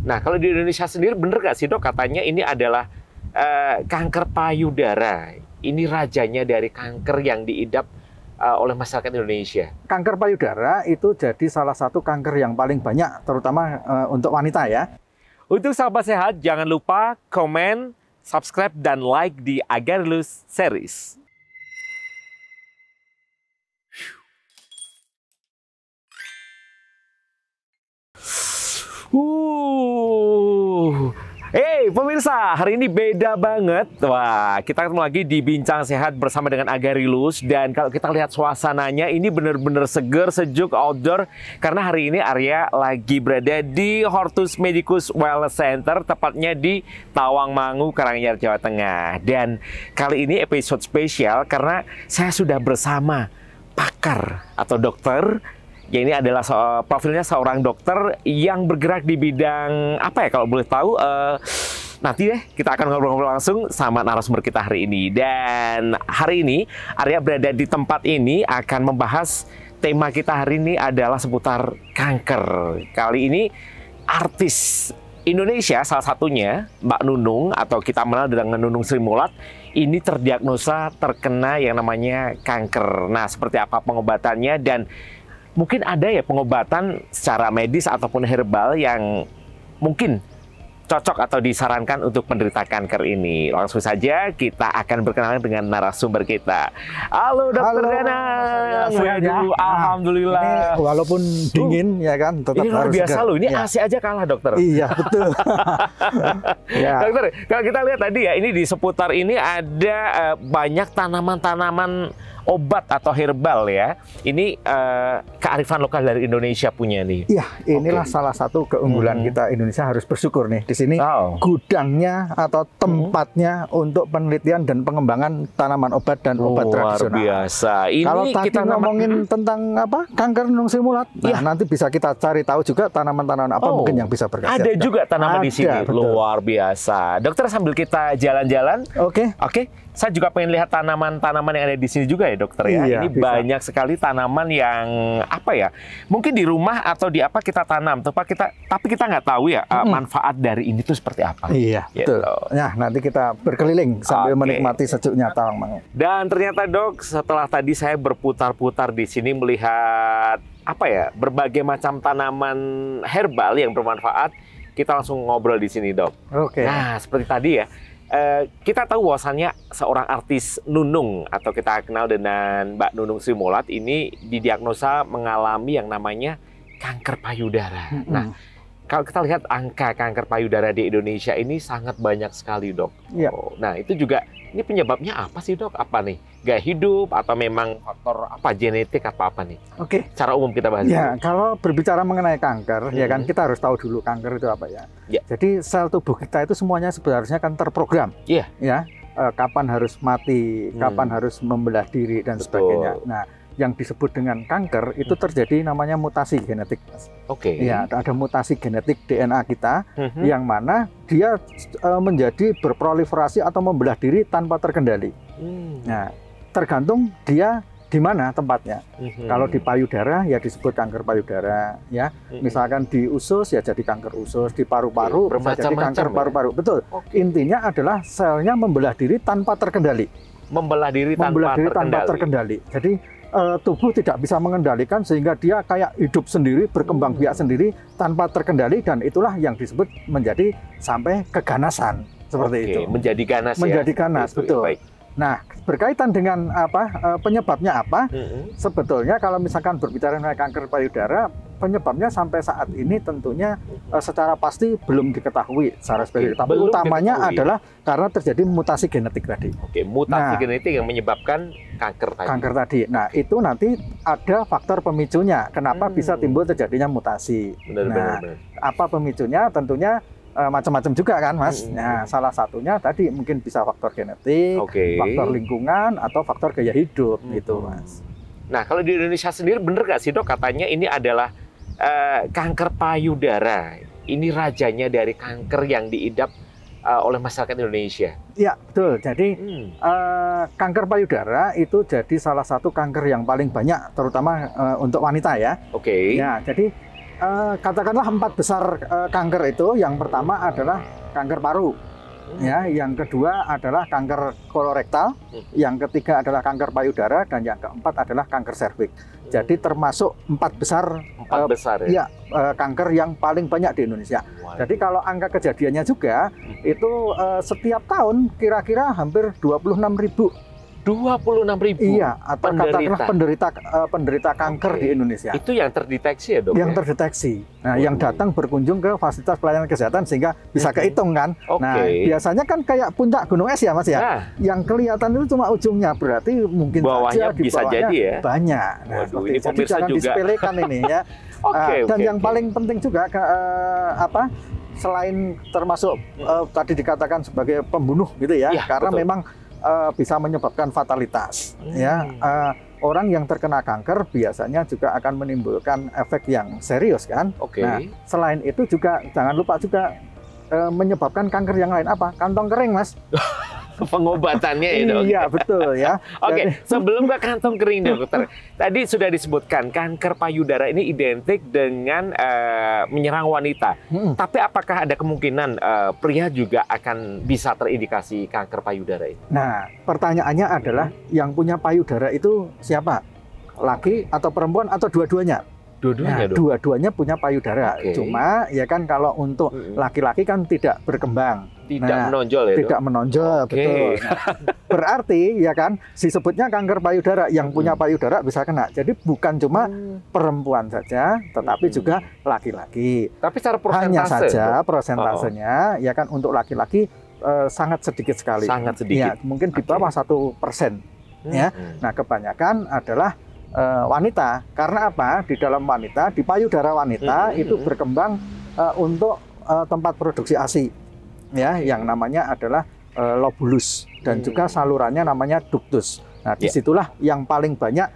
Nah, kalau di Indonesia sendiri bener nggak sih dok katanya ini adalah kanker payudara. Ini rajanya dari kanker yang diidap oleh masyarakat Indonesia. Kanker payudara itu jadi salah satu kanker yang paling banyak, terutama untuk wanita ya. Untuk sahabat sehat, jangan lupa komen, subscribe, dan like di Agarilus Series. Hey pemirsa, hari ini beda banget. Wah, kita ketemu lagi di Bincang Sehat bersama dengan Agarilus. Dan kalau kita lihat suasananya, ini benar-benar seger, sejuk, outdoor. Karena hari ini Arya lagi berada di Hortus Medicus Wellness Center, tepatnya di Tawangmangu, Karanganyar, Jawa Tengah. Dan kali ini episode spesial karena saya sudah bersama pakar atau dokter. Ya, ini adalah profilnya seorang dokter yang bergerak di bidang apa ya kalau boleh tahu. Nanti deh kita akan ngobrol-ngobrol langsung sama narasumber kita hari ini. Dan hari ini Arya berada di tempat ini akan membahas tema kita hari ini adalah seputar kanker. Kali ini artis Indonesia salah satunya Mbak Nunung atau kita mengenal dengan Nunung Sri Mulat ini terdiagnosa terkena yang namanya kanker. Nah, seperti apa pengobatannya dan mungkin ada ya pengobatan secara medis ataupun herbal yang mungkin cocok atau disarankan untuk penderita kanker ini. Langsung saja kita akan berkenalan dengan narasumber kita. Halo Dokter Danang. Waduh, alhamdulillah. Ini walaupun dingin ya kan, tetap ini luar harus biasa segar. loh. Ini Ya. AC aja kalah dokter. Iya betul. Ya. Dokter, kalau kita lihat tadi ya, ini di seputar ini ada banyak tanaman-tanaman obat atau herbal ya. Ini kearifan lokal dari Indonesia punya nih. Iya, inilah salah satu keunggulan kita Indonesia, harus bersyukur nih. Di sini gudangnya atau tempatnya untuk penelitian dan pengembangan tanaman obat dan obat tradisional. Luar biasa. Ini kalau tadi kita ngomongin tentang apa kanker Nunung Sri Mulat, nah nanti bisa kita cari tahu juga tanaman-tanaman apa mungkin yang bisa berkhasiat. Ada juga tanaman di sini. Betul. Luar biasa. Dokter, sambil kita jalan-jalan. Oke. Saya juga pengen lihat tanaman-tanaman yang ada di sini juga ya dokter ya. Iya, ini bisa. banyak sekali tanaman yang apa ya? Mungkin di rumah atau di apa kita tanam, tapi kita nggak tahu ya manfaat dari ini tuh seperti apa. Iya, betul. Nah, nanti kita berkeliling sambil menikmati sejuknya Tawangmangu. Dan ternyata dok, setelah tadi saya berputar-putar di sini melihat apa ya? Berbagai macam tanaman herbal yang bermanfaat, kita langsung ngobrol di sini dok. Oke. Nah, seperti tadi ya. Kita tahu bahwasannya seorang artis Nunung atau kita kenal dengan Mbak Nunung Sri Mulat ini didiagnosa mengalami yang namanya kanker payudara. Nah, kalau kita lihat angka kanker payudara di Indonesia ini sangat banyak sekali dok. Iya. Nah, itu juga ini penyebabnya apa sih dok? Apa nih? Gaya hidup atau memang faktor apa genetik apa nih? Oke. Secara umum kita bahas. Ya, kalau berbicara mengenai kanker, ya kan kita harus tahu dulu kanker itu apa ya. Jadi sel tubuh kita itu semuanya sebenarnya kan terprogram. Iya. Ya, kapan harus mati, kapan harus membelah diri dan sebagainya. Nah, yang disebut dengan kanker itu terjadi namanya mutasi genetik. Oke. Ya, ada mutasi genetik DNA kita yang mana dia menjadi berproliferasi atau membelah diri tanpa terkendali. Nah, tergantung dia di mana tempatnya. Kalau di payudara ya disebut kanker payudara ya. Misalkan di usus ya jadi kanker usus, di paru-paru bisa jadi kanker paru-paru. Betul. Intinya adalah selnya membelah diri tanpa terkendali. Membelah diri tanpa terkendali. Jadi tubuh tidak bisa mengendalikan sehingga dia kayak hidup sendiri, berkembang biak sendiri tanpa terkendali, dan itulah yang disebut menjadi sampai keganasan seperti itu. Menjadi ganas. Menjadi ganas, betul. Baik. Nah, berkaitan dengan apa penyebabnya apa? Sebetulnya kalau misalkan berbicara mengenai kanker payudara, penyebabnya sampai saat ini tentunya secara pasti belum diketahui secara spesifik. Tapi utamanya adalah karena terjadi mutasi genetik tadi. Mutasi genetik yang menyebabkan kanker tadi. Kanker tadi. Nah, itu nanti ada faktor pemicunya. Kenapa bisa timbul terjadinya mutasi? Benar. Apa pemicunya? Tentunya macam-macam juga kan, Mas. Nah, salah satunya tadi mungkin bisa faktor genetik, faktor lingkungan, atau faktor gaya hidup gitu, Mas. Nah, kalau di Indonesia sendiri bener nggak sih dok katanya ini adalah kanker payudara? Ini rajanya dari kanker yang diidap oleh masyarakat Indonesia. Iya, betul. Jadi kanker payudara itu jadi salah satu kanker yang paling banyak, terutama untuk wanita ya. Oke. Ya, jadi katakanlah 4 besar kanker itu, yang pertama adalah kanker paru. Ya, yang kedua adalah kanker kolorektal, yang ketiga adalah kanker payudara, dan yang keempat adalah kanker serviks. Jadi termasuk 4 besar, ya, kanker yang paling banyak di Indonesia. Wow. Jadi kalau angka kejadiannya juga itu setiap tahun kira-kira hampir 26.000. 26.000. Iya, atau katakanlah penderita kanker di Indonesia. Itu yang terdeteksi ya, Dok? Yang terdeteksi. Nah, yang datang berkunjung ke fasilitas pelayanan kesehatan sehingga bisa kehitung kan. Nah, biasanya kan kayak puncak gunung es ya, Mas ya. Nah, yang kelihatan itu cuma ujungnya, berarti mungkin bawahnya saja di bisa bawahnya jadi ya. banyak. Nah, Waduh, seperti ini jadi pemirsa jangan juga disepelekan ini ya. Dan yang paling penting juga selain termasuk tadi dikatakan sebagai pembunuh gitu ya, karena betul. Memang bisa menyebabkan fatalitas. Ya, orang yang terkena kanker biasanya juga akan menimbulkan efek yang serius kan. Nah, selain itu juga jangan lupa juga menyebabkan kanker yang lain apa? Kantong kering, Mas. Pengobatannya itu. Iya, betul ya. Oke, sebelum ke kantong kering, dokter. Tadi sudah disebutkan kanker payudara ini identik dengan menyerang wanita. Tapi apakah ada kemungkinan pria juga akan bisa terindikasi kanker payudara ini? Nah, pertanyaannya adalah yang punya payudara itu siapa? Laki atau perempuan atau dua-duanya? Dua-duanya, nah, dua-duanya punya payudara. Cuma ya kan kalau untuk laki-laki kan tidak berkembang. Tidak menonjol ya, tidak menonjol, betul. Nah, berarti ya kan disebutnya kanker payudara, yang punya payudara bisa kena. Jadi bukan cuma perempuan saja, tetapi juga laki-laki. Tapi secara persentase, hanya saja persentasenya ya kan untuk laki-laki sangat sedikit sekali. Sangat sedikit. Ya, mungkin di bawah 1%. Ya. Nah, kebanyakan adalah wanita. Karena apa? Di dalam wanita, di payudara wanita itu berkembang untuk tempat produksi ASI. Ya, yang namanya adalah lobulus dan juga salurannya namanya ductus. Nah, disitulah yang paling banyak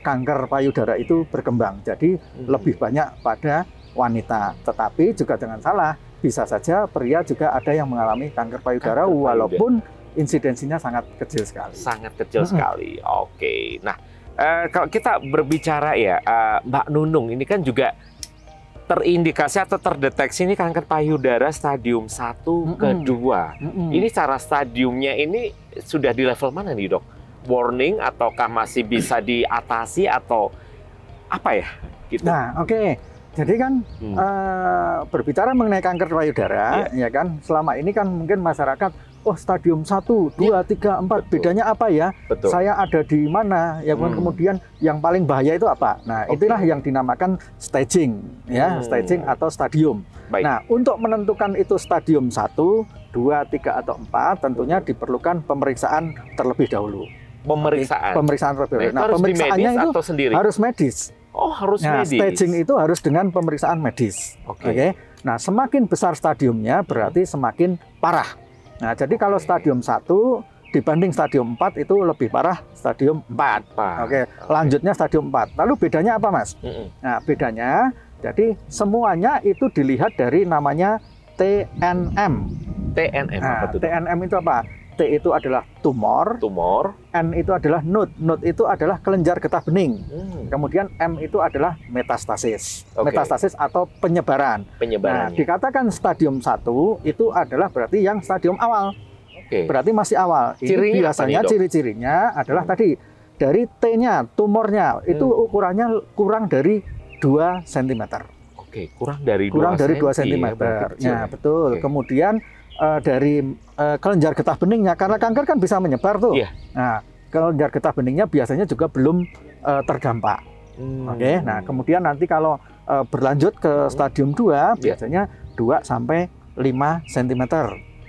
kanker payudara itu berkembang. Jadi lebih banyak pada wanita. Tetapi juga jangan salah, bisa saja pria juga ada yang mengalami kanker payudara walaupun insidensinya sangat kecil sekali. Sangat kecil sekali. Oke. Nah, kalau kita berbicara ya, Mbak Nunung, ini kan juga terindikasi atau terdeteksi ini kanker payudara stadium 1 ke 2. Ini cara stadiumnya ini sudah di level mana nih, Dok? Warning ataukah masih bisa diatasi atau apa ya? Gitu. Nah, jadi kan berbicara mengenai kanker payudara, ya kan selama ini kan mungkin masyarakat, oh stadium 1, 2, 3, 4, bedanya apa ya? Saya ada di mana? Ya kemudian yang paling bahaya itu apa? Nah, itulah yang dinamakan staging, ya, staging atau stadium. Baik. Nah, untuk menentukan itu stadium 1, 2, 3 atau 4, tentunya diperlukan pemeriksaan terlebih dahulu. Pemeriksaan terlebih dahulu. Nah, pemeriksaannya itu atau sendiri? Harus medis. Oh, harus medis. Staging itu harus dengan pemeriksaan medis. Oke. Nah, semakin besar stadiumnya berarti semakin parah. Nah, jadi kalau stadium 1 dibanding stadium 4 itu lebih parah stadium 4. Lanjutnya stadium 4. Lalu bedanya apa, Mas? Nah, bedanya jadi semuanya itu dilihat dari namanya TNM. TNM apa itu? TNM itu apa? T itu adalah tumor. N itu adalah node. Node itu adalah kelenjar getah bening. Kemudian M itu adalah metastasis. Metastasis atau penyebaran. Nah, dikatakan stadium 1 itu adalah berarti yang stadium awal. Berarti masih awal. Ini biasanya ciri-cirinya adalah tadi dari T-nya, tumornya itu ukurannya kurang dari 2 cm. Kurang dari 2 cm. Ya, betul. Kemudian dari kelenjar getah beningnya, karena kanker kan bisa menyebar tuh. Nah, kelenjar getah beningnya biasanya juga belum terdampak. Nah kemudian nanti kalau berlanjut ke stadium 2 biasanya 2 sampai 5 cm.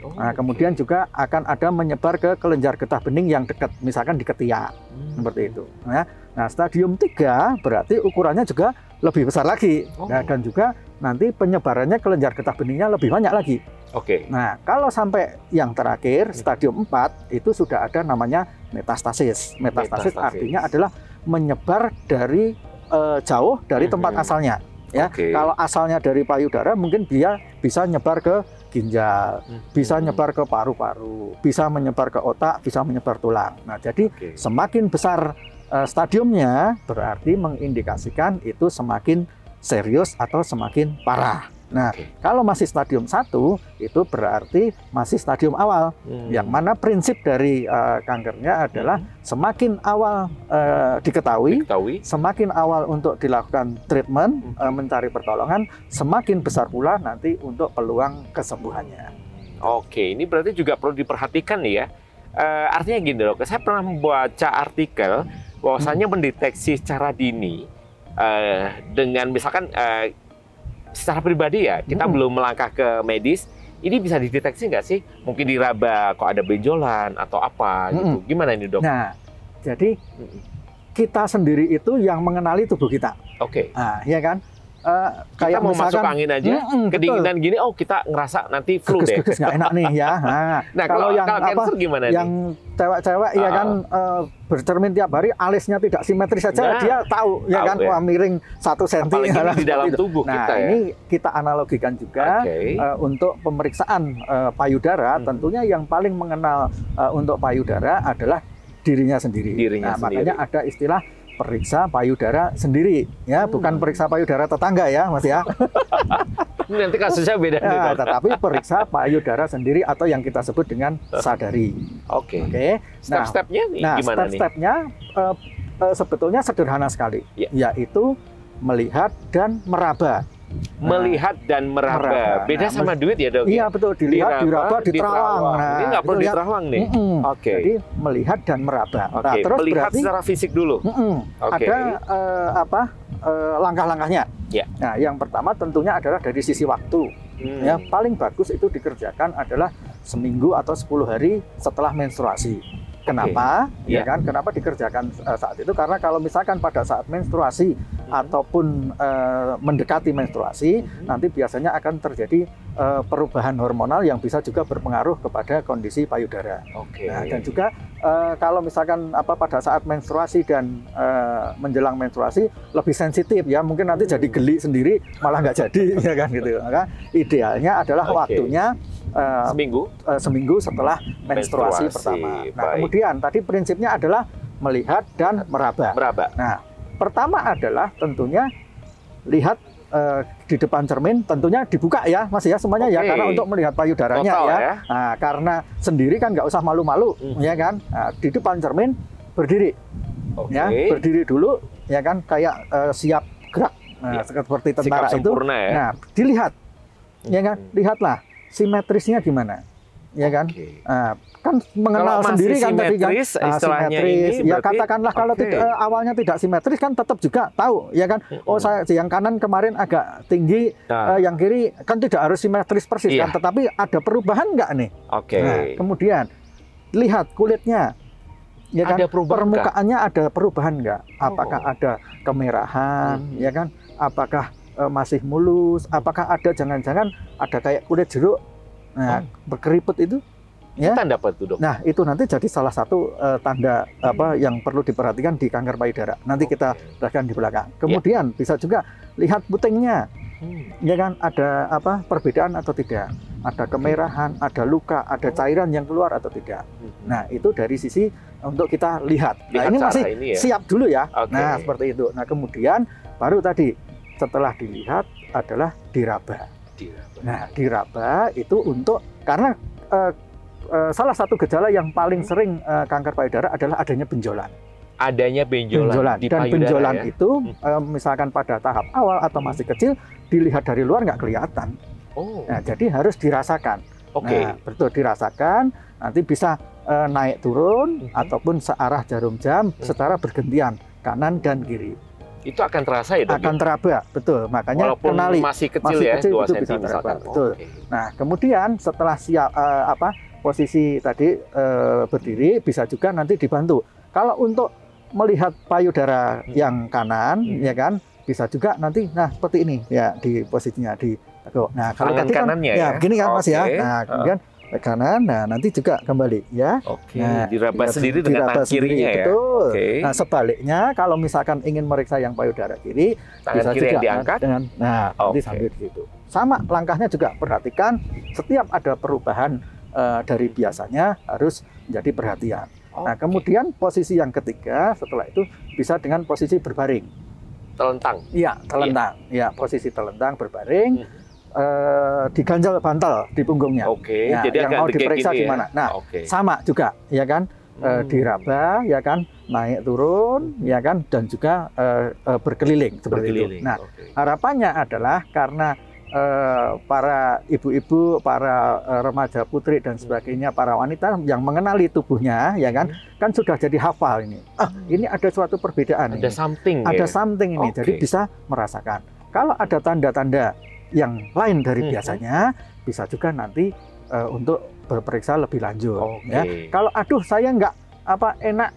Nah, kemudian juga akan ada menyebar ke kelenjar getah bening yang dekat, misalkan di ketiak, seperti itu. Nah, stadium 3 berarti ukurannya juga lebih besar lagi. Nah, dan juga nanti penyebarannya kelenjar getah beningnya lebih banyak lagi. Nah, kalau sampai yang terakhir stadium 4 itu sudah ada namanya metastasis. Metastasis artinya adalah menyebar dari jauh dari tempat asalnya. Ya, kalau asalnya dari payudara mungkin dia bisa nyebar ke ginjal, bisa nyebar ke paru-paru, bisa menyebar ke otak, bisa menyebar tulang. Nah, jadi semakin besar stadiumnya berarti mengindikasikan itu semakin serius atau semakin parah. Nah, kalau masih stadium 1 itu berarti masih stadium awal. Yang mana prinsip dari kankernya adalah semakin awal diketahui, semakin awal untuk dilakukan treatment, mencari pertolongan, semakin besar pula nanti untuk peluang kesembuhannya. Oke, ini berarti juga perlu diperhatikan nih ya. Artinya gini dok, saya pernah membaca artikel bahwasannya mendeteksi secara dini dengan misalkan secara pribadi ya, kita belum melangkah ke medis, ini bisa dideteksi nggak sih? Mungkin diraba kok ada benjolan atau apa gitu. Gimana ini dok? Nah, jadi kita sendiri itu yang mengenali tubuh kita. Oke. Nah, ya kan? Kayak mau masuk angin aja, kedinginan gini, oh kita ngerasa nanti flu deh. Geges nggak enak nih ya. Nah, kalau yang cancer gimana nih? Yang cewek-cewek ya kan bercermin tiap hari, alisnya tidak simetris saja, dia tahu ya kan, wah miring 1 cm. Apalagi di dalam tubuh nah, kita ya. ini kita analogikan juga untuk pemeriksaan payudara. Tentunya yang paling mengenal untuk payudara adalah dirinya sendiri. Makanya ada istilah periksa payudara sendiri ya, bukan periksa payudara tetangga ya Mas ya. Nanti kasusnya beda nih, ya, tetapi periksa payudara sendiri atau yang kita sebut dengan sadari. Oke. Step-stepnya nih gimana nih? Step-stepnya sebetulnya sederhana sekali, yaitu melihat dan meraba. Melihat dan meraba. Beda sama duit ya dok? Iya betul, dilihat, diraba, diterawang. Nah, ini nggak perlu diterawang nih. Jadi melihat dan meraba. Nah, terus melihat berarti secara fisik dulu. Ada langkah-langkahnya. Nah, yang pertama tentunya adalah dari sisi waktu. Ya, paling bagus itu dikerjakan adalah seminggu atau 10 hari setelah menstruasi. Kenapa? Ya kan? Kenapa dikerjakan saat itu? Karena kalau misalkan pada saat menstruasi ataupun mendekati menstruasi, nanti biasanya akan terjadi perubahan hormonal yang bisa juga berpengaruh kepada kondisi payudara. Nah, dan juga kalau misalkan pada saat menstruasi dan menjelang menstruasi lebih sensitif ya, mungkin nanti jadi geli sendiri malah nggak jadi ya kan gitu. Maka idealnya adalah waktunya seminggu setelah menstruasi pertama. Nah, kemudian tadi prinsipnya adalah melihat dan meraba. Nah, pertama adalah tentunya lihat di depan cermin, tentunya dibuka ya Mas ya semuanya ya, karena untuk melihat payudaranya ya. Nah, karena sendiri kan nggak usah malu-malu ya kan. Nah, di depan cermin berdiri, ya berdiri dulu ya kan, kayak siap gerak. Nah, seperti tentara itu. Nah, dilihat ya kan, lihatlah simetrisnya gimana, ya kan? Kan mengenal sendiri kan tadi kan, simetris. Ya katakanlah kalau awalnya tidak simetris kan tetap juga tahu, ya kan? Oh saya yang kanan kemarin agak tinggi, yang kiri kan tidak harus simetris persis kan, tetapi ada perubahan nggak nih? Nah, kemudian lihat kulitnya, ya kan? Permukaannya ada perubahan nggak? Apakah ada kemerahan, ya kan? Apakah masih mulus, apakah ada jangan-jangan ada kayak kulit jeruk, nah berkeriput itu, ya tanda apa itu dok? Nah itu nanti jadi salah satu tanda yang perlu diperhatikan di kanker payudara. Nanti kita jelaskan di belakang. Kemudian bisa juga lihat putingnya, ya kan, ada perbedaan atau tidak, ada kemerahan, ada luka, ada cairan yang keluar atau tidak. Nah itu dari sisi untuk kita lihat. Nah ini masih siap dulu ya. Nah seperti itu. Nah kemudian baru tadi setelah dilihat adalah diraba. Nah, diraba itu untuk karena salah satu gejala yang paling sering kanker payudara adalah adanya benjolan. Adanya benjolan di dan payudara, benjolan ya? Itu misalkan pada tahap awal atau masih kecil, dilihat dari luar nggak kelihatan. Nah, jadi harus dirasakan. Nah, betul dirasakan. Nanti bisa naik turun ataupun searah jarum jam secara bergantian kanan dan kiri. Itu akan terasa ya dok? Akan teraba, betul. Makanya walaupun kenali masih kecil ya, 2 cm bisa teraba, betul. Nah, kemudian setelah siap posisi tadi berdiri, bisa juga nanti dibantu. Kalau untuk melihat payudara yang kanan, ya kan, bisa juga nanti, nah seperti ini ya di posisinya di. Nah, kalau tadi kan ya begini kan Mas ya. Nah, kemudian kanan, nah nanti juga kembali ya. Nah, diraba sendiri dengan tangan kirinya ya. Betul. Nah, sebaliknya kalau misalkan ingin meriksa yang payudara kiri, tangan bisa kiri juga yang diangkat dengan nanti sambil di situ. Sama langkahnya juga, perhatikan setiap ada perubahan dari biasanya harus menjadi perhatian. Nah, kemudian posisi yang ketiga setelah itu bisa dengan posisi berbaring. Telentang. Iya, telentang. Ya, posisi telentang berbaring, diganjal bantal di punggungnya. Oke, Ya, jadi yang agak mau degek diperiksa gini ya? gimana? Nah, Oke. sama juga, ya kan? Diraba, ya kan? Naik turun, ya kan? Dan juga berkeliling seperti Berkeliling. itu. Nah, Oke. harapannya adalah karena para ibu-ibu, para remaja putri dan sebagainya, para wanita yang mengenali tubuhnya, ya kan, kan sudah jadi hafal ini. Ini ada suatu perbedaan. Ada ini. something. Ada ya? something ini, Oke. jadi bisa merasakan. Kalau ada tanda-tanda yang lain dari biasanya, bisa juga nanti untuk berperiksa lebih lanjut. Oke. Ya. Kalau aduh saya nggak enak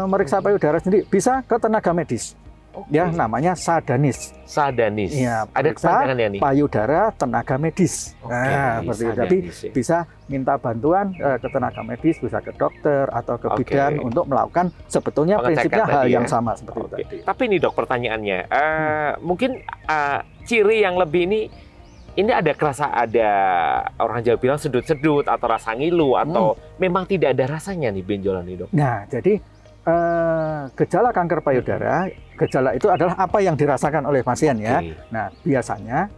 meriksa payudara sendiri, bisa ke tenaga medis. Oke. Ya, namanya sadanis. Sadanis. Iya, Ada periksa kepanjangannya nih. payudara tenaga medis. Oke, Seperti itu. Jadi sadanis ya. bisa minta bantuan ke tenaga medis, bisa ke dokter atau ke Oke. bidan untuk melakukan sebetulnya Pengecekan prinsipnya hal tadi yang ya. sama seperti itu Oke. tadi. Tapi nih dok, pertanyaannya, mungkin ciri yang lebih ini ada kerasa, ada orang Jawa bilang sedut-sedut atau rasa ngilu atau memang tidak ada rasanya nih benjolan nih dok? Nah, jadi gejala kanker payudara, gejala itu adalah apa yang dirasakan oleh pasien ya. Oke. Nah, biasanya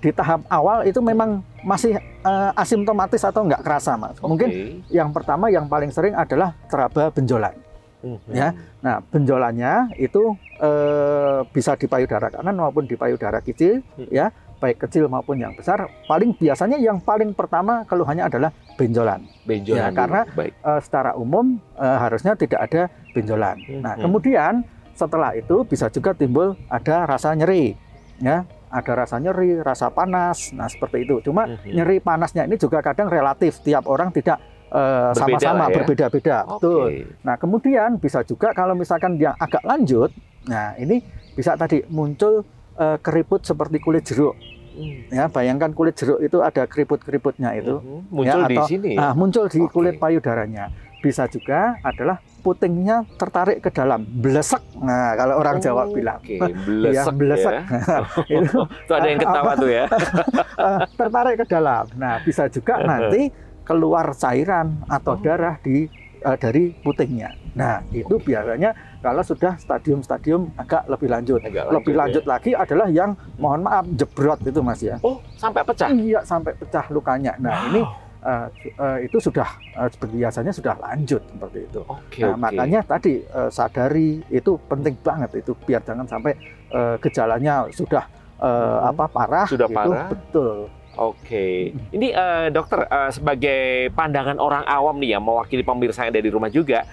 di tahap awal itu memang masih asimptomatis atau nggak kerasa, Mas. Mungkin yang pertama yang paling sering adalah teraba benjolan. Ya. Nah, benjolannya itu bisa di payudara kanan maupun di payudara kecil, ya, baik kecil maupun yang besar. Biasanya yang paling pertama keluhannya adalah benjolan. Benjolan. Ya, karena baik. secara umum harusnya tidak ada benjolan. Nah, kemudian setelah itu bisa juga timbul ada rasa nyeri, ya. Ada rasa nyeri, rasa panas. Nah, seperti itu. Cuma nyeri panasnya ini juga kadang relatif, tiap orang tidak sama-sama ya? berbeda-beda. Betul. Nah, kemudian bisa juga kalau misalkan yang agak lanjut, nah ini bisa tadi muncul keriput seperti kulit jeruk. Ya, bayangkan kulit jeruk itu ada keriput-keriputnya itu. Muncul ya, di atau, sini. muncul di kulit payudaranya. Bisa juga adalah putingnya tertarik ke dalam, blesek. Nah, kalau orang Jawa bilang. Blesek. Ya, blesek. Ya. Itu ada yang ketawa tuh ya. Tertarik ke dalam. Nah, bisa juga nanti keluar cairan atau darah dari putingnya. Nah, itu biasanya kalau sudah stadium-stadium agak lebih lanjut. Lebih lanjut lagi adalah yang mohon maaf jebrot itu Mas ya. Oh, sampai pecah? Iya, sampai pecah lukanya. Nah, ini itu sudah biasanya sudah lanjut seperti itu. Nah, makanya tadi sadari itu penting banget itu biar jangan sampai gejalanya sudah parah. Sudah gitu. parah. Betul. Oke, ini dokter sebagai pandangan orang awam nih ya, mewakili pemirsa yang ada di rumah juga.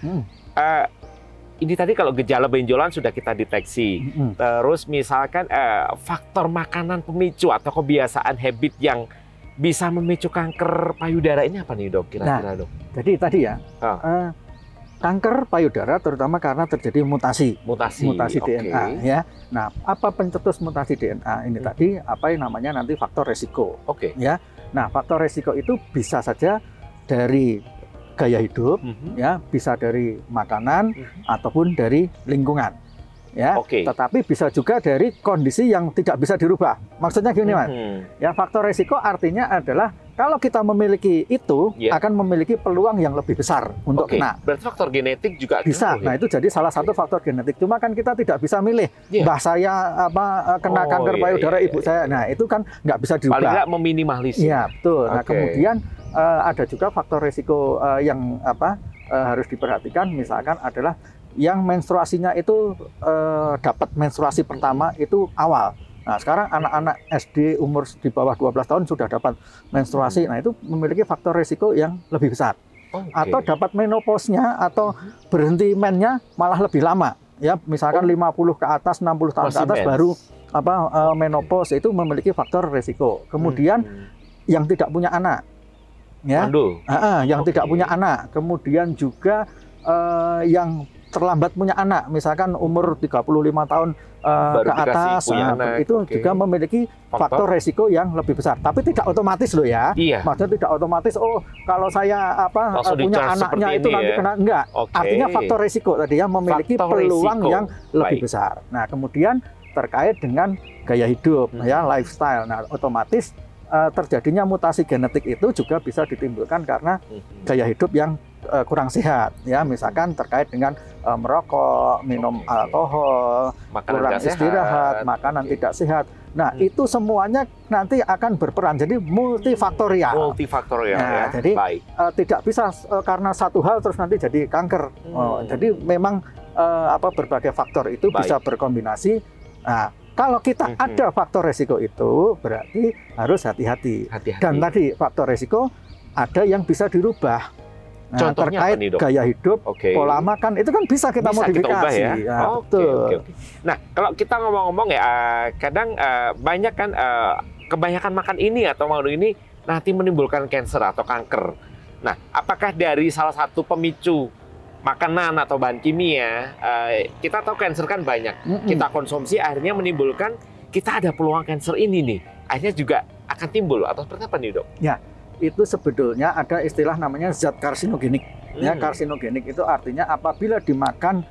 Ini tadi kalau gejala benjolan sudah kita deteksi. Terus misalkan faktor makanan pemicu atau kebiasaan habit yang bisa memicu kanker payudara ini apa nih dok kira-kira dok? Jadi tadi ya, kanker payudara terutama karena terjadi mutasi DNA ya. Nah, apa pencetus mutasi DNA ini tadi apa yang namanya nanti faktor resiko. Ya. Nah, faktor resiko itu bisa saja dari gaya hidup ya, bisa dari makanan ataupun dari lingkungan. Ya, tetapi bisa juga dari kondisi yang tidak bisa dirubah. Maksudnya gini Mas. Ya, faktor resiko artinya adalah kalau kita memiliki itu akan memiliki peluang yang lebih besar untuk kena. Berarti faktor genetik juga bisa. Nah, itu jadi salah satu faktor genetik. Cuma kan kita tidak bisa milih mbah saya kena kanker payudara ibu saya. Nah, itu kan nggak bisa dirubah. Paling nggak meminimalisir. Iya, betul. Nah, kemudian ada juga faktor resiko yang harus diperhatikan. Misalkan adalah yang menstruasinya itu dapat menstruasi pertama itu awal. Nah, sekarang anak-anak SD umur di bawah 12 tahun sudah dapat menstruasi. Nah, itu memiliki faktor risiko yang lebih besar. Atau dapat menopause-nya atau berhenti mennya malah lebih lama. Ya, misalkan 50 ke atas, 60 tahun ke atas baru menopause, itu memiliki faktor risiko. Kemudian yang tidak punya anak. Ya. Yang tidak punya anak. Kemudian juga yang terlambat punya anak, misalkan umur 35 tahun ke atas, itu juga memiliki faktor resiko yang lebih besar. Tapi tidak otomatis loh ya. Maksudnya tidak otomatis, kalau saya punya anaknya itu nanti kena, enggak. Artinya faktor resiko tadi ya, memiliki peluang yang lebih besar. Nah, kemudian terkait dengan gaya hidup, ya, lifestyle. Nah, otomatis terjadinya mutasi genetik itu juga bisa ditimbulkan karena gaya hidup yang kurang sehat, ya misalkan terkait dengan merokok, minum alkohol, Makanan kurang nggak sehat. istirahat, makanan tidak sehat. Nah, itu semuanya nanti akan berperan. Jadi multifaktorial. Multifaktorial Nah, ya. jadi Baik. tidak bisa karena satu hal terus nanti jadi kanker. Jadi memang berbagai faktor itu Baik. bisa berkombinasi. Nah, kalau kita ada faktor resiko itu berarti harus hati-hati. Hati-hati. Dan tadi faktor resiko ada yang bisa dirubah. Nah, Contohnya terkait apa nih, Dok? gaya hidup, Oke. pola makan itu kan bisa kita Bisa modifikasi. kita ubah ya. Ya, Oke, betul. oke. Nah, kalau kita ngomong-ngomong ya, kadang banyak kan kebanyakan makan ini atau makanan ini nanti menimbulkan kanker atau kanker. Nah, apakah dari salah satu pemicu makanan atau bahan kimia, kita tahu kanker kan banyak. Kita konsumsi akhirnya menimbulkan kita ada peluang kanker ini nih. Akhirnya juga akan timbul atau seperti apa nih, Dok? Ya, itu sebetulnya ada istilah namanya zat karsinogenik. Ya, karsinogenik itu artinya apabila dimakan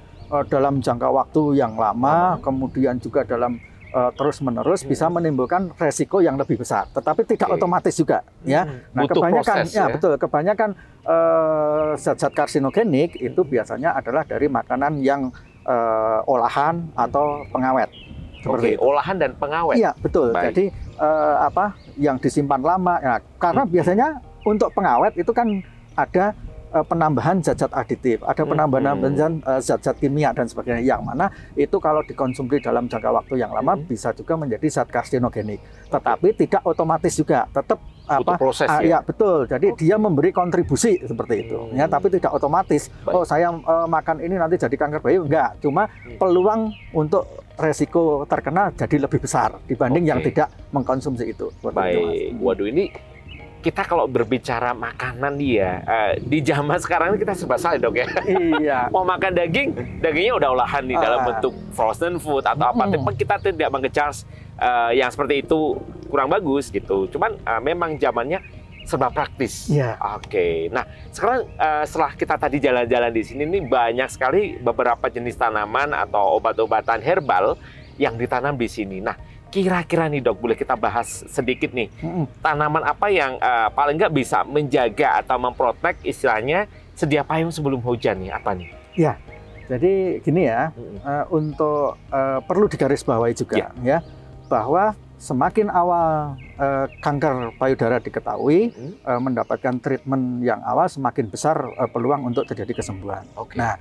dalam jangka waktu yang lama, kemudian juga dalam terus-menerus bisa menimbulkan resiko yang lebih besar. Tetapi tidak otomatis juga, ya. Nah, butuh kebanyakan proses, ya betul, kebanyakan zat-zat karsinogenik itu biasanya adalah dari makanan yang olahan atau pengawet. Oke, olahan dan pengawet. Iya, betul. Baik. Jadi yang disimpan lama. Nah, karena biasanya untuk pengawet itu kan ada penambahan zat-zat aditif, ada penambahan zat-zat kimia dan sebagainya. Yang mana itu kalau dikonsumsi dalam jangka waktu yang lama bisa juga menjadi zat karsinogenik. Tetapi tidak otomatis juga, tetap butuh proses ya betul. Jadi dia memberi kontribusi seperti itu. Ya, tapi tidak otomatis. Baik. Oh, saya makan ini nanti jadi kanker bayi, enggak. Cuma peluang untuk resiko terkena jadi lebih besar dibanding yang tidak mengkonsumsi itu. Baik. Waduh, ini kita kalau berbicara makanan dia di zaman sekarang ini kita serba salah, Dok ya. Iya. Mau makan daging, dagingnya udah olahan nih dalam bentuk frozen food atau apa. Tapi kita tidak mengecharge yang seperti itu kurang bagus gitu. Cuman memang zamannya serba praktis. Iya. Oke. Nah, sekarang setelah kita tadi jalan-jalan di sini nih banyak sekali beberapa jenis tanaman atau obat-obatan herbal yang ditanam di sini. Nah, kira-kira nih, Dok, boleh kita bahas sedikit nih. Tanaman apa yang paling nggak bisa menjaga atau memprotek istilahnya sedia payung sebelum hujan nih? Apa nih? Ya. Jadi gini ya, untuk perlu digarisbawahi juga ya bahwa semakin awal kanker payudara diketahui, mendapatkan treatment yang awal, semakin besar peluang untuk terjadi kesembuhan. Oke. Nah,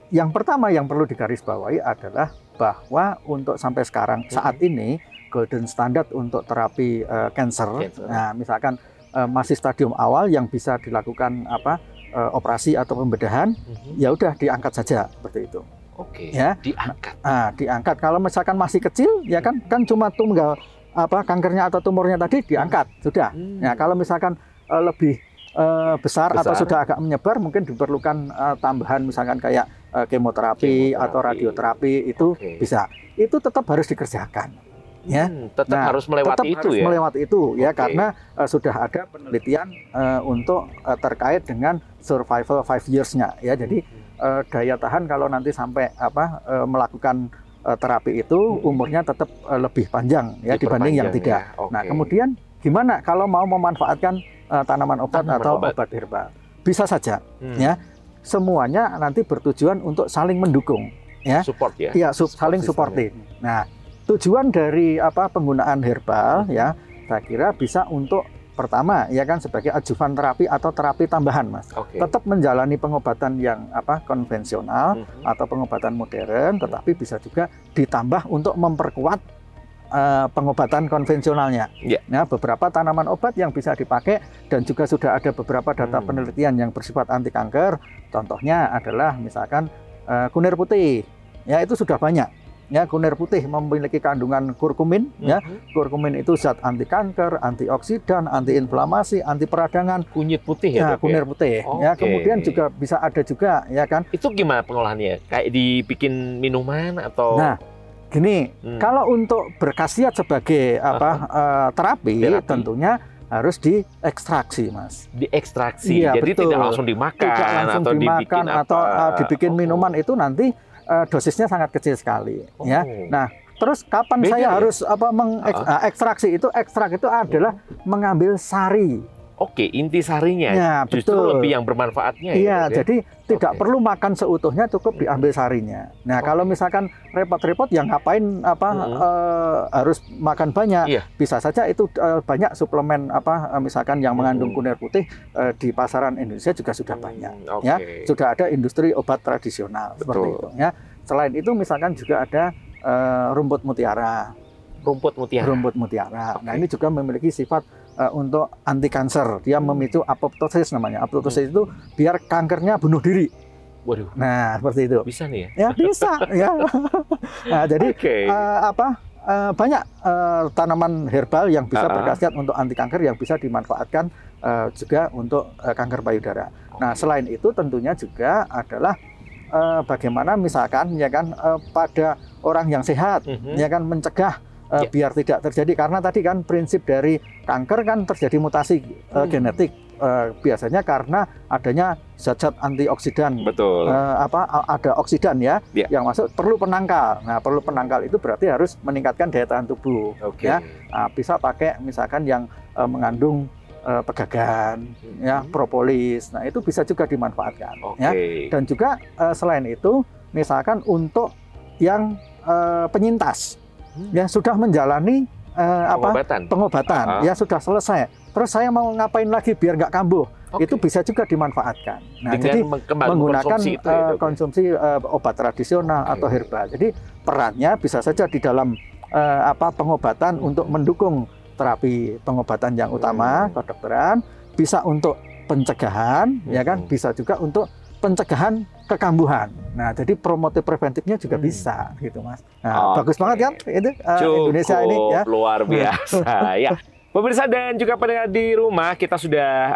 yang pertama yang perlu digarisbawahi adalah bahwa untuk sampai sekarang saat ini golden standard untuk terapi kanker, nah misalkan masih stadium awal yang bisa dilakukan operasi atau pembedahan, ya udah diangkat saja seperti itu. Oke. Ya, Diangkat. Diangkat. Kalau misalkan masih kecil, ya kan cuma tunggal kankernya atau tumornya tadi diangkat sudah. Ya, kalau misalkan lebih besar atau sudah agak menyebar, mungkin diperlukan tambahan misalkan kayak kemoterapi atau radioterapi itu bisa. Itu tetap harus dikerjakan. Ya, tetap harus melewati itu harus ya. Melewati itu ya karena sudah ada penelitian untuk terkait dengan survival 5 years-nya ya. Jadi daya tahan kalau nanti sampai melakukan terapi itu umurnya tetap lebih panjang ya dibanding yang tidak. Ya. Nah, kemudian gimana kalau mau memanfaatkan tanaman obat atau obat herbal? Bisa saja ya. Semuanya nanti bertujuan untuk saling mendukung ya. Support ya. Iya, saling supporting. Nah, tujuan dari penggunaan herbal ya, saya kira bisa untuk pertama ya kan sebagai ajuvan terapi atau terapi tambahan, Mas. Tetap menjalani pengobatan yang konvensional atau pengobatan modern, tetapi bisa juga ditambah untuk memperkuat pengobatan konvensionalnya. Nah, beberapa tanaman obat yang bisa dipakai dan juga sudah ada beberapa data penelitian yang bersifat anti kanker. Contohnya adalah misalkan kunir putih. Ya, itu sudah banyak. Ya, kunir putih memiliki kandungan kurkumin. Ya, kurkumin itu zat anti kanker, antioksidan, antiinflamasi, anti peradangan. Kunyit putih ya, Dok? Kunir putih. Ya, kemudian juga bisa ada juga, ya kan? Itu gimana pengolahannya? Kayak dibikin minuman atau? Nah, gini, kalau untuk berkhasiat sebagai terapi, tentunya harus diekstraksi, Mas. Diekstraksi. Iya, jadi betul. tidak langsung dimakan, tidak langsung atau dimakan dibikin atau dibikin minuman itu nanti dosisnya sangat kecil sekali. Ya. Nah, terus kapan Beda saya ya? harus ekstraksi itu? Ekstrak itu adalah mengambil sari Oke, intisarinya Ya, justru betul. lebih yang bermanfaatnya Iya, ya, Dok, ya? jadi tidak Oke. perlu makan seutuhnya, cukup diambil sarinya. Nah, kalau misalkan repot-repot, yang ngapain harus makan banyak? Iya. Bisa saja itu banyak suplemen misalkan yang mengandung kunir putih di pasaran Indonesia juga sudah banyak. Oke. Ya, sudah ada industri obat tradisional seperti itu. Ya, selain itu misalkan juga ada rumput mutiara. Rumput mutiara. Rumput mutiara. Oke. Nah, ini juga memiliki sifat untuk anti kanker. Dia memicu apoptosis namanya. Apoptosis itu biar kankernya bunuh diri. Waduh. Nah, seperti itu. Bisa nih ya? Ya, bisa ya. Nah, jadi Oke. banyak tanaman herbal yang bisa Ah. berkhasiat untuk anti kanker yang bisa dimanfaatkan juga untuk kanker payudara. Nah, selain itu tentunya juga adalah bagaimana misalkan ya kan pada orang yang sehat ya kan mencegah biar tidak terjadi, karena tadi kan prinsip dari kanker kan terjadi mutasi genetik biasanya karena adanya zat-zat antioksidan. Betul. Ada oksidan ya yang masuk, perlu penangkal. Nah, perlu penangkal itu berarti harus meningkatkan daya tahan tubuh. Oke. Ya. Nah, bisa pakai misalkan yang mengandung pegagan, ya, propolis. Nah, itu bisa juga dimanfaatkan. Oke. Ya. Dan juga selain itu, misalkan untuk yang penyintas, yang sudah menjalani pengobatan, ya sudah selesai. Terus saya mau ngapain lagi biar nggak kambuh? Itu bisa juga dimanfaatkan. Nah, jadi menggunakan konsumsi obat tradisional atau herbal. Jadi perannya bisa saja di dalam pengobatan untuk mendukung terapi pengobatan yang utama kedokteran, bisa untuk pencegahan, ya kan, bisa juga untuk pencegahan kekambuhan. Nah, jadi promotif preventifnya juga bisa, gitu Mas. Nah, bagus banget kan itu Indonesia ini ya. Luar biasa ya. Pemirsa dan juga pendengar di rumah, kita sudah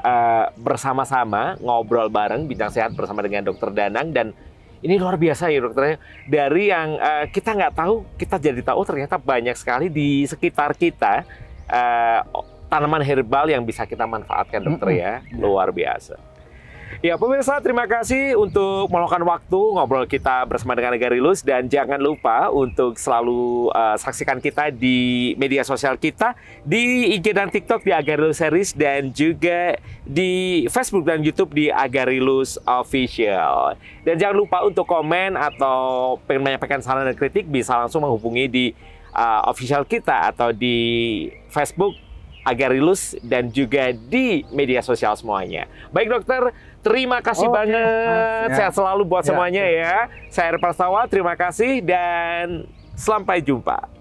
bersama-sama ngobrol bareng bincang sehat bersama dengan Dokter Danang, dan ini luar biasa ya dokternya. Dari yang kita nggak tahu, kita jadi tahu ternyata banyak sekali di sekitar kita tanaman herbal yang bisa kita manfaatkan, dokter ya. Luar biasa. Ya pemirsa, terima kasih untuk meluangkan waktu ngobrol kita bersama dengan Agarilus, dan jangan lupa untuk selalu saksikan kita di media sosial kita, di IG dan TikTok di Agarilus Series, dan juga di Facebook dan YouTube di Agarilus Official. Dan jangan lupa untuk komen atau pengen menyampaikan saran dan kritik, bisa langsung menghubungi di official kita atau di Facebook Agarilus dan juga di media sosial semuanya. Baik dokter, terima kasih banget. Sehat selalu buat semuanya ya. Saya Erpan Sawa, terima kasih dan sampai jumpa.